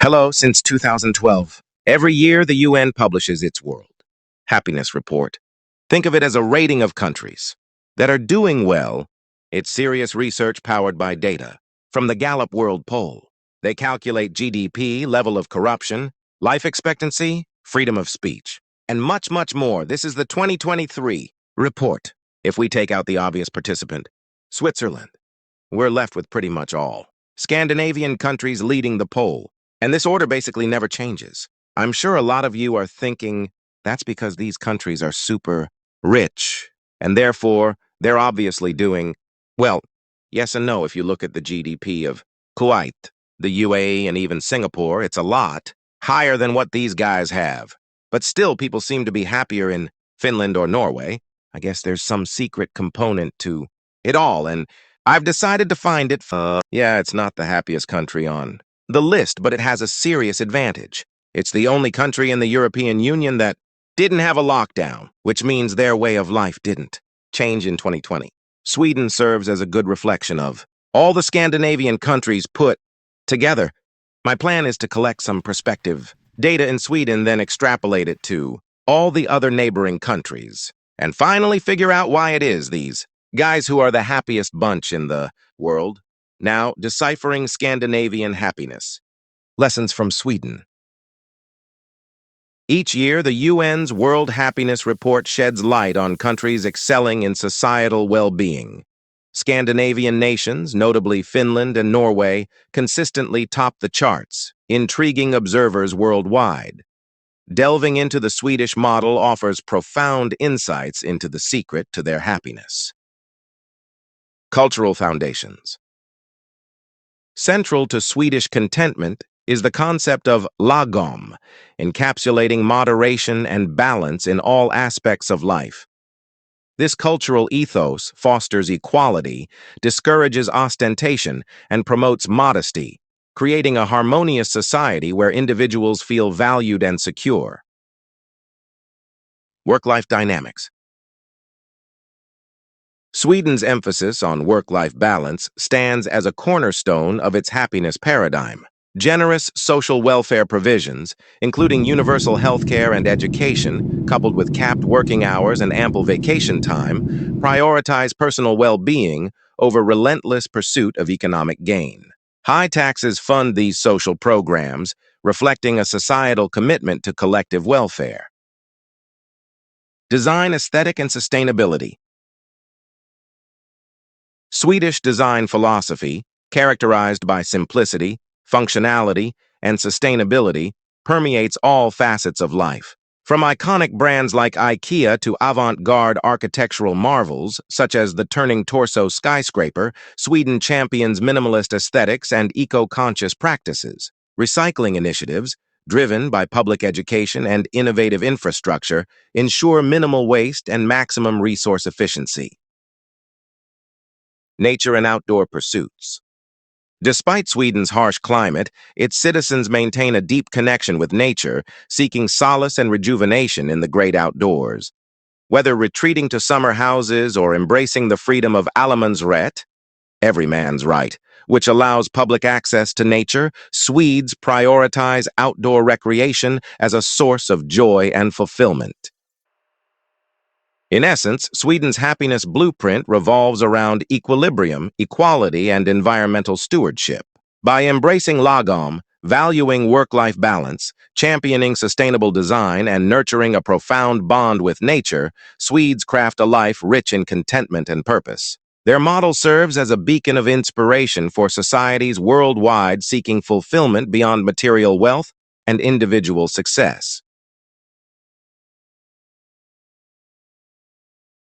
Hello, since 2012. Every year, the UN publishes its World Happiness Report. Think of it as a rating of countries that are doing well. It's serious research powered by data from the Gallup World Poll. They calculate GDP, level of corruption, life expectancy, freedom of speech, and much, much more. This is the 2023 report. If we take out the obvious participant, Switzerland, we're left with pretty much all Scandinavian countries leading the poll. And this order basically never changes. I'm sure a lot of you are thinking that's because these countries are super rich, and therefore they're obviously doing well. Yes and no. If you look at the GDP of Kuwait, the UAE, and even Singapore, it's a lot higher than what these guys have. But still, people seem to be happier in Finland or Norway. I guess there's some secret component to it all, and I've decided to find it. Yeah, it's not the happiest country on the list, but it has a serious advantage. It's the only country in the European Union that didn't have a lockdown, which means their way of life didn't change in 2020. Sweden serves as a good reflection of all the Scandinavian countries put together. My plan is to collect some perspective data in Sweden, then extrapolate it to all the other neighboring countries, and finally figure out why it is these guys who are the happiest bunch in the world. Now, deciphering Scandinavian happiness. Lessons from Sweden. Each year, the UN's World Happiness Report sheds light on countries excelling in societal well-being. Scandinavian nations, notably Finland and Norway, consistently top the charts, intriguing observers worldwide. Delving into the Swedish model offers profound insights into the secret to their happiness. Cultural foundations. Central to Swedish contentment is the concept of lagom, encapsulating moderation and balance in all aspects of life. This cultural ethos fosters equality, discourages ostentation, and promotes modesty, creating a harmonious society where individuals feel valued and secure. Work-life dynamics. Sweden's emphasis on work-life balance stands as a cornerstone of its happiness paradigm. Generous social welfare provisions, including universal health care and education, coupled with capped working hours and ample vacation time, prioritize personal well-being over relentless pursuit of economic gain. High taxes fund these social programs, reflecting a societal commitment to collective welfare. Design aesthetic and sustainability. Swedish design philosophy, characterized by simplicity, functionality, and sustainability, permeates all facets of life. From iconic brands like IKEA to avant-garde architectural marvels, such as the turning torso skyscraper, Sweden champions minimalist aesthetics and eco-conscious practices. Recycling initiatives, driven by public education and innovative infrastructure, ensure minimal waste and maximum resource efficiency. Nature and outdoor pursuits. Despite Sweden's harsh climate, its citizens maintain a deep connection with nature, seeking solace and rejuvenation in the great outdoors. Whether retreating to summer houses or embracing the freedom of allemansrätt, every man's right, which allows public access to nature, Swedes prioritize outdoor recreation as a source of joy and fulfillment. In essence, Sweden's happiness blueprint revolves around equilibrium, equality, and environmental stewardship. By embracing lagom, valuing work-life balance, championing sustainable design, and nurturing a profound bond with nature, Swedes craft a life rich in contentment and purpose. Their model serves as a beacon of inspiration for societies worldwide seeking fulfillment beyond material wealth and individual success.